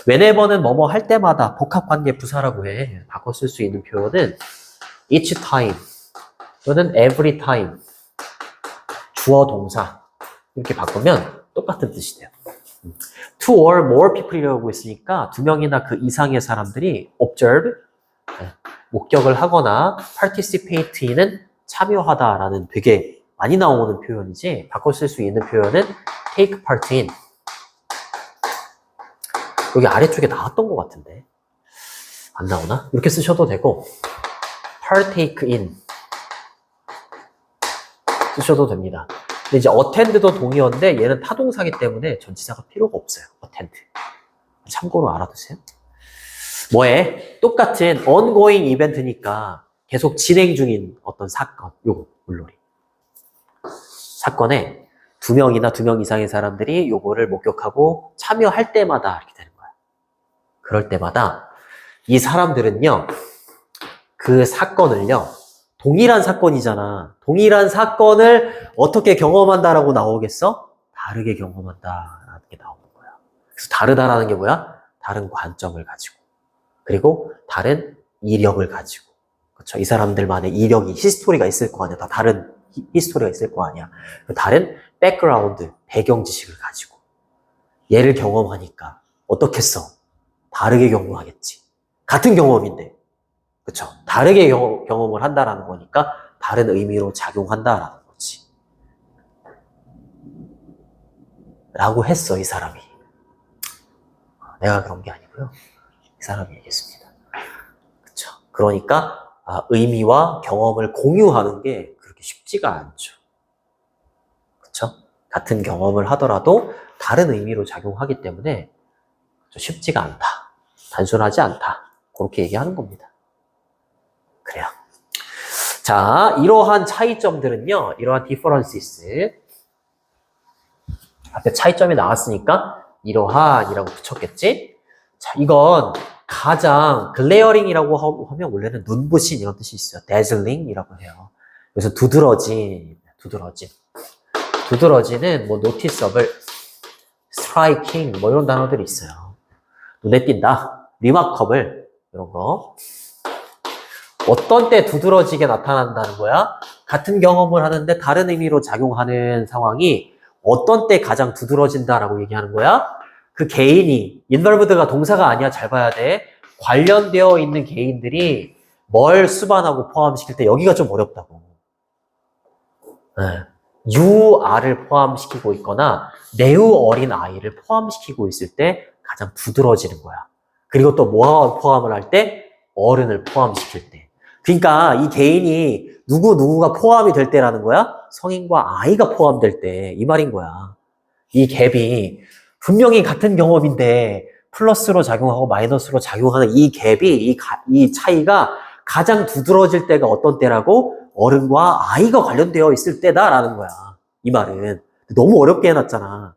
whenever는 뭐뭐 할 때마다 복합관계 부사라고 해. 바꿔 쓸 수 있는 표현은 each time 또는 every time 주어 동사 이렇게 바꾸면 똑같은 뜻이 돼요. two or more people이라고 했으니까 두 명이나 그 이상의 사람들이 observe 목격을 하거나 participate는 참여하다라는 되게 많이 나오는 표현이지 바꿔 쓸 수 있는 표현은 take part in 여기 아래쪽에 나왔던 것 같은데 안 나오나? 이렇게 쓰셔도 되고 partake in 쓰셔도 됩니다. 근데 이제 attend도 동의어인데 얘는 타동사기 때문에 전치사가 필요가 없어요. attend 참고로 알아두세요. 뭐에? 똑같은 ongoing 이벤트니까 계속 진행 중인 어떤 사건 요거 물놀이 사건에 두 명이나 두 명 이상의 사람들이 요거를 목격하고 참여할 때마다 이렇게 되는 거야. 그럴 때마다 이 사람들은요 그 사건을요 동일한 사건이잖아. 동일한 사건을 어떻게 경험한다라고 나오겠어? 다르게 경험한다라는 게 나오는 거야. 그래서 다르다라는 게 뭐야? 다른 관점을 가지고 그리고 다른 이력을 가지고 그렇죠? 이 사람들만의 이력이 히스토리가 있을 거 아니야. 다 다른 히스토리가 있을 거 아니야. 다른 백그라운드, 배경 지식을 가지고 얘를 경험하니까 어떻겠어? 다르게 경험하겠지. 같은 경험인데 그렇죠? 다르게 경험을 한다라는 거니까 다른 의미로 작용한다라는 거지. 라고 했어, 이 사람이. 내가 그런 게 아니고요. 이 사람이 얘기했습니다. 그렇죠? 그러니까 의미와 경험을 공유하는 게 그렇게 쉽지가 않죠. 그렇죠? 같은 경험을 하더라도 다른 의미로 작용하기 때문에 쉽지가 않다. 단순하지 않다. 그렇게 얘기하는 겁니다. 그래요. 자, 이러한 차이점들은요, 이러한 differences. 앞에 차이점이 나왔으니까, 이러한이라고 붙였겠지? 자, 이건 가장 glaring이라고 하면 원래는 눈부신 이런 뜻이 있어요. dazzling이라고 해요. 그래서 두드러지는 뭐 noticeable, striking 뭐 이런 단어들이 있어요. 눈에 띈다, remarkable 이런 거. 어떤 때 두드러지게 나타난다는 거야? 같은 경험을 하는데 다른 의미로 작용하는 상황이 어떤 때 가장 두드러진다라고 얘기하는 거야? 그 개인이, involved가 동사가 아니야. 잘 봐야 돼. 관련되어 있는 개인들이 뭘 수반하고 포함시킬 때 여기가 좀 어렵다고. 네. 유아를 포함시키고 있거나 매우 어린 아이를 포함시키고 있을 때 가장 두드러지는 거야. 그리고 또 뭐 포함을 할 때? 어른을 포함시킬 때. 그러니까 이 개인이 누구가 포함이 될 때라는 거야? 성인과 아이가 포함될 때 이 말인 거야. 이 갭이 분명히 같은 경험인데 플러스로 작용하고 마이너스로 작용하는 이 갭이 이 차이가 가장 두드러질 때가 어떤 때라고? 어른과 아이가 관련되어 있을 때다라는 거야. 이 말은. 너무 어렵게 해놨잖아.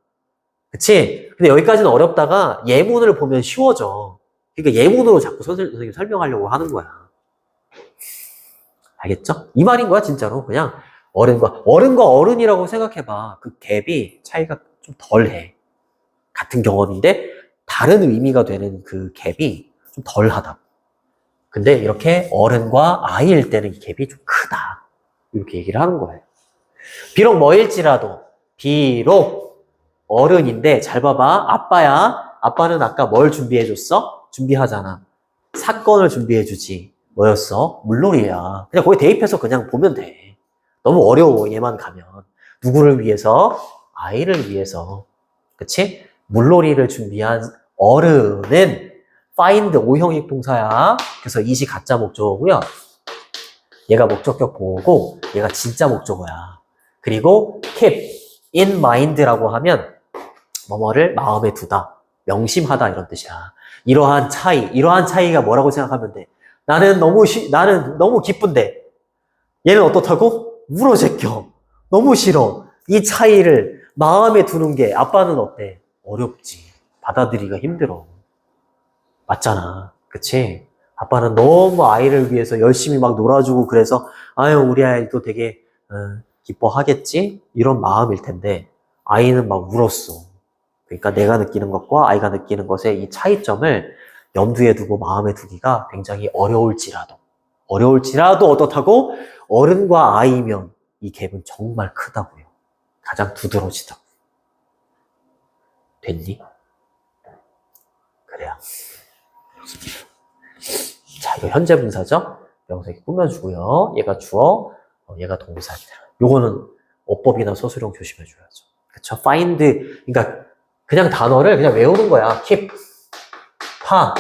그치? 근데 여기까지는 어렵다가 예문을 보면 쉬워져. 그러니까 예문으로 자꾸 선생님 설명하려고 하는 거야. 알겠죠? 이 말인 거야, 진짜로. 그냥 어른과 어른이라고 생각해봐. 그 갭이 차이가 좀 덜해. 같은 경험인데 다른 의미가 되는 그 갭이 좀 덜하다. 근데 이렇게 어른과 아이일 때는 이 갭이 좀 크다. 이렇게 얘기를 하는 거예요. 비록 비록 어른인데 잘 봐봐. 아빠야. 아빠는 아까 뭘 준비해줬어? 준비하잖아. 사건을 준비해주지. 뭐였어? 물놀이야. 그냥 거기 대입해서 그냥 보면 돼. 너무 어려워, 얘만 가면. 누구를 위해서? 아이를 위해서. 그치? 물놀이를 준비한 어른은 find 5형식 동사야. 그래서 이시 가짜 목적어고요. 얘가 목적격 보호고 얘가 진짜 목적어야. 그리고 keep in mind라고 하면 뭐뭐를 마음에 두다, 명심하다 이런 뜻이야. 이러한 차이가 뭐라고 생각하면 돼? 나는 너무 기쁜데 얘는 어떻다고? 울어 제껴. 너무 싫어. 이 차이를 마음에 두는 게 아빠는 어때? 어렵지. 받아들이기가 힘들어. 맞잖아. 그치? 아빠는 너무 아이를 위해서 열심히 막 놀아주고 그래서 아유 우리 아이도 되게 기뻐하겠지? 이런 마음일 텐데 아이는 막 울었어. 그러니까 내가 느끼는 것과 아이가 느끼는 것의 이 차이점을 염두에 두고 마음에 두기가 굉장히 어려울지라도 어떻다고? 어른과 아이면 이 갭은 정말 크다고요. 가장 두드러지다고. 됐니? 그래요. 자, 이거 현재 분사죠? 명사 이렇게 꾸며주고요. 얘가 주어, 얘가 동사. 요거는 어법이나 서술형 조심해줘야죠. 그쵸? find, 그러니까 그냥 단어를 그냥 외우는 거야. keep, pa,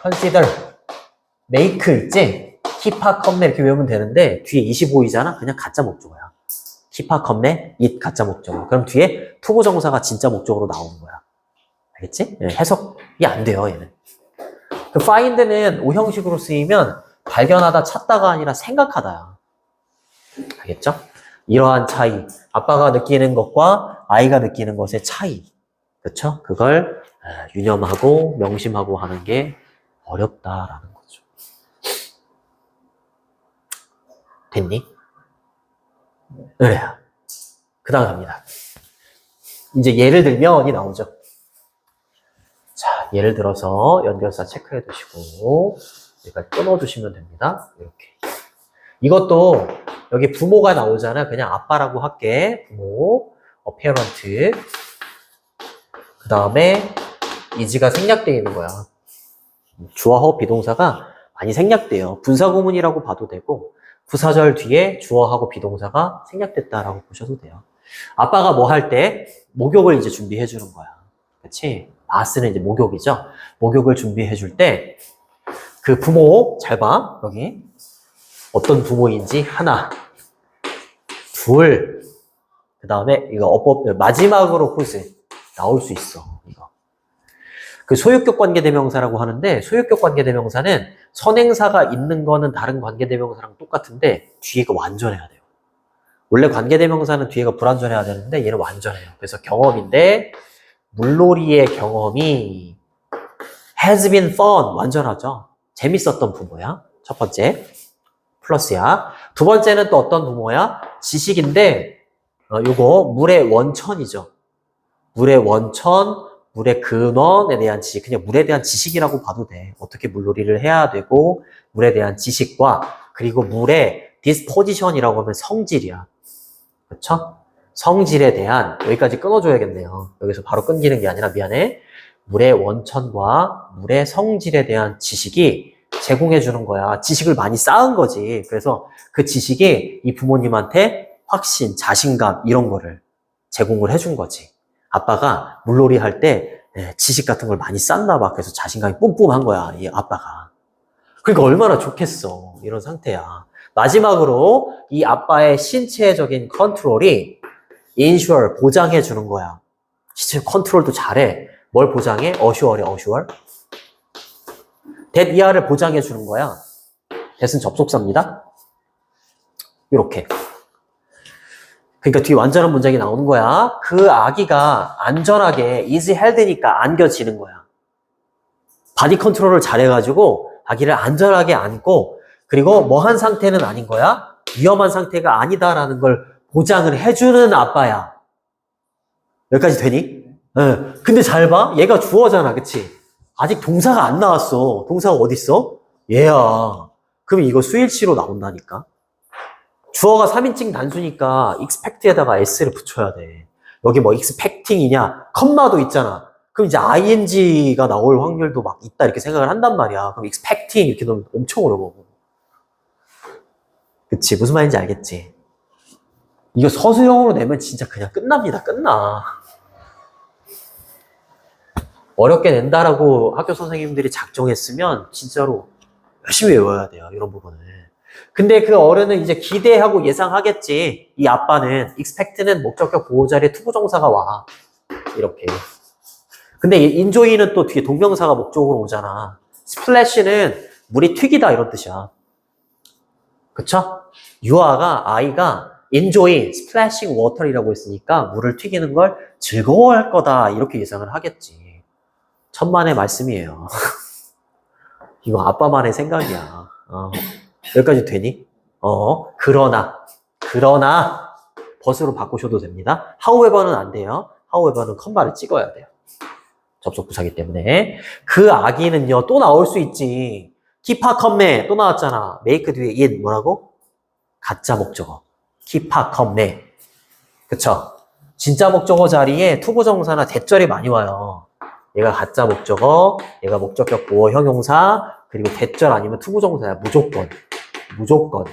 consider, make 있지? keep, pa, come 이렇게 외우면 되는데 뒤에 25이잖아? 그냥 가짜 목적어야. keep, pa, come, it 가짜 목적어. 그럼 뒤에 투부정사가 진짜 목적어로 나오는 거야. 알겠지? 해석이 안 돼요, 얘는. 그 find는 오형식으로 쓰이면 발견하다, 찾다가 아니라 생각하다야. 알겠죠? 이러한 차이, 아빠가 느끼는 것과 아이가 느끼는 것의 차이, 그렇죠? 그걸 유념하고 명심하고 하는 게 어렵다라는 거죠. 됐니? 그래요. 그 다음 갑니다. 이제 예를 들면이 나오죠. 자, 예를 들어서 연결사 체크해 두시고 여기까지 끊어주시면 됩니다. 이렇게. 이것도 여기 부모가 나오잖아. 그냥 아빠라고 할게. 부모, parent. 그 다음에 is가 생략되어 있는 거야. 주어하고 비동사가 많이 생략돼요. 분사구문이라고 봐도 되고 부사절 뒤에 주어하고 비동사가 생략됐다라고 보셔도 돼요. 아빠가 뭐 할 때 목욕을 이제 준비해 주는 거야. 그치? 마스는 이제 목욕이죠. 목욕을 준비해 줄 때 그 부모 잘 봐. 여기 어떤 부모인지 하나, 둘, 그 다음에 이거 어법 마지막으로 whose 나올 수 있어. 이거 그 소유격 관계대명사라고 하는데 소유격 관계대명사는 선행사가 있는 거는 다른 관계대명사랑 똑같은데 뒤에가 완전해야 돼요. 원래 관계대명사는 뒤에가 불완전해야 되는데 얘는 완전해요. 그래서 경험인데 물놀이의 경험이 has been fun 완전하죠. 재밌었던 부모야. 첫 번째 플러스야. 두 번째는 또 어떤 부모야? 지식인데 요거 물의 원천이죠. 물의 원천, 물의 근원에 대한 지식, 그냥 물에 대한 지식이라고 봐도 돼. 어떻게 물놀이를 해야 되고 물에 대한 지식과 그리고 물의 disposition이라고 하면 성질이야. 그렇죠? 성질에 대한 여기까지 끊어줘야겠네요. 여기서 바로 끊기는 게 아니라 미안해. 물의 원천과 물의 성질에 대한 지식이 제공해 주는 거야. 지식을 많이 쌓은 거지. 그래서 그 지식이 이 부모님한테 확신, 자신감 이런 거를 제공을 해준 거지. 아빠가 물놀이 할 때 지식 같은 걸 많이 쌓나 봐. 그래서 자신감이 뿜뿜한 거야. 이 아빠가. 그러니까 얼마나 좋겠어. 이런 상태야. 마지막으로 이 아빠의 신체적인 컨트롤이 ensure, 보장해 주는 거야. 신체 컨트롤도 잘해. 뭘 보장해? assure에 assure. that 이하를 보장해 주는 거야. that은 접속사입니다. 이렇게. 그러니까 뒤에 완전한 문장이 나오는 거야. 그 아기가 안전하게 is held니까 안겨지는 거야. 바디 컨트롤을 잘해가지고 아기를 안전하게 안고 그리고 뭐한 상태는 아닌 거야. 위험한 상태가 아니다라는 걸 보장을 해주는 아빠야. 여기까지 되니? 네. 근데 잘 봐. 얘가 주어잖아. 그치? 아직 동사가 안 나왔어. 동사가 어딨어? 얘야. 그럼 이거 수일치로 나온다니까. 주어가 3인칭 단수니까 expect에다가 s를 붙여야 돼. 여기 뭐 expecting이냐, 컴마도 있잖아. 그럼 이제 ing가 나올 확률도 막 있다 이렇게 생각을 한단 말이야. 그럼 expecting 이렇게 넣으면 엄청 어려워. 그치? 무슨 말인지 알겠지? 이거 서술형으로 내면 진짜 그냥 끝납니다. 끝나. 어렵게 낸다라고 학교 선생님들이 작정했으면 진짜로 열심히 외워야 돼요. 이런 부분을. 근데 그 어른은 이제 기대하고 예상하겠지. 이 아빠는 expect는 목적격 보호자리에 투부정사가 와. 이렇게. 근데 enjoy는 또 뒤에 동명사가 목적으로 오잖아. splash는 물이 튀기다 이런 뜻이야. 그쵸? 아이가 enjoy splashing water이라고 했으니까 물을 튀기는 걸 즐거워할 거다 이렇게 예상을 하겠지. 천만의 말씀이에요. 이거 아빠만의 생각이야. 여기까지 되니? 그러나 벗으로 바꾸셔도 됩니다. however는 안 돼요. however는 컴마를 찍어야 돼요. 접속 부사기 때문에. 그 아기는요, 또 나올 수 있지. 키파 컴매 또 나왔잖아. make 뒤에 in 뭐라고? 가짜 목적어. 키파 컴매. 그쵸? 진짜 목적어 자리에 투부정사나 대절이 많이 와요. 얘가 가짜 목적어, 얘가 목적격 보호 형용사, 그리고 대절 아니면 투부정사야. 무조건.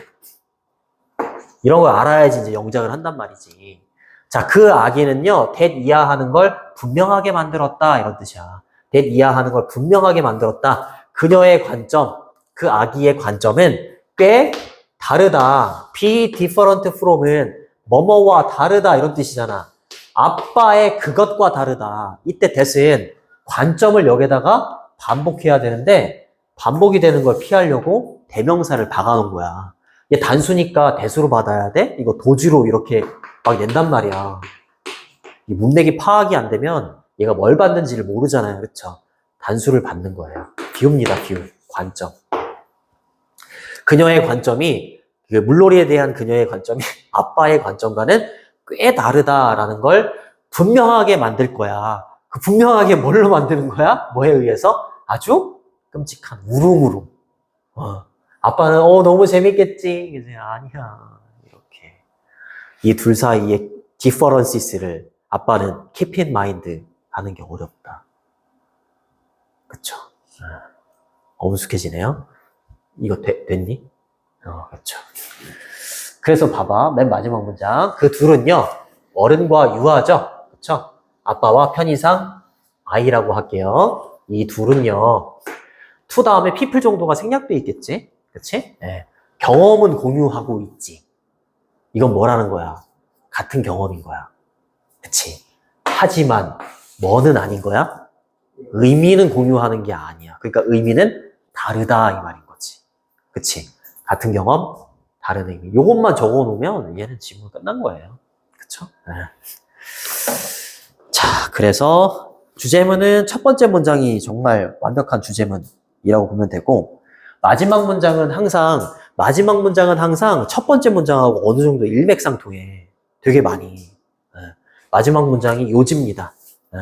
이런 걸 알아야지 이제 영작을 한단 말이지. 자, 그 아기는요, that 이하하는 걸 분명하게 만들었다. 이런 뜻이야. that 이하하는 걸 분명하게 만들었다. 그녀의 관점, 그 아기의 관점은 꽤 다르다. be different from은 뭐뭐와 다르다. 이런 뜻이잖아. 아빠의 그것과 다르다. 이때 that은 관점을 여기다가 반복해야 되는데 반복이 되는 걸 피하려고 대명사를 박아놓은 거야. 얘 단수니까 대수로 받아야 돼? 이거 도지로 이렇게 막 낸단 말이야. 이 문맥이 파악이 안 되면 얘가 뭘 받는지를 모르잖아요. 그쵸? 단수를 받는 거예요. 비웁니다. 비움. 관점. 그녀의 관점이 물놀이에 대한 그녀의 관점이 아빠의 관점과는 꽤 다르다라는 걸 분명하게 만들 거야. 그 분명하게 뭘로 만드는 거야? 뭐에 의해서? 아주 끔찍한 울음으로. 아빠는 너무 재밌겠지. 그래서 아니야. 이렇게 이 둘 사이의 differences를 아빠는 keep in mind 하는 게 어렵다. 그쵸? 어무숙해지네요. 이거 됐니? 그렇죠. 그래서 봐봐. 맨 마지막 문장. 그 둘은요. 어른과 유아죠. 그렇죠? 아빠와 편의상 아이라고 할게요. 이 둘은요. to 다음에 people 정도가 생략돼 있겠지? 그치? 네. 경험은 공유하고 있지. 이건 뭐라는 거야? 같은 경험인 거야. 그치? 하지만 뭐는 아닌 거야? 의미는 공유하는 게 아니야. 그러니까 의미는 다르다 이 말인 거지. 그치? 같은 경험, 다른 의미. 요것만 적어놓으면 얘는 지문 끝난 거예요. 그쵸? 네. 자, 그래서 주제문은 첫 번째 문장이 정말 완벽한 주제문이라고 보면 되고 마지막 문장은 항상 첫 번째 문장하고 어느 정도 일맥상통해. 되게 많이. 네. 마지막 문장이 요지입니다.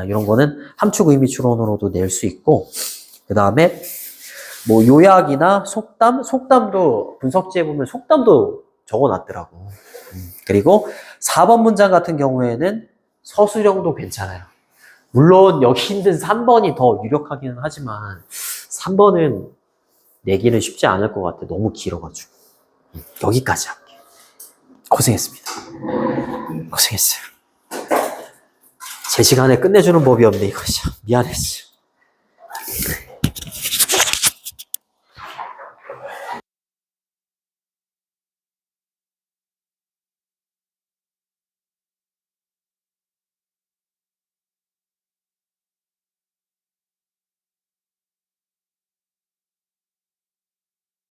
이런 거는 함축 의미 추론으로도 낼 수 있고 그 다음에 뭐 요약이나 속담도 분석지에 보면 속담도 적어놨더라고. 그리고 4번 문장 같은 경우에는 서술형도 괜찮아요. 물론 여기 힘든 3번이 더 유력하기는 하지만 3번은 내기는 쉽지 않을 것 같아. 너무 길어가지고. 여기까지 할게. 고생했습니다. 고생했어요. 제 시간에 끝내주는 법이 없네. 이거 참 미안했어요.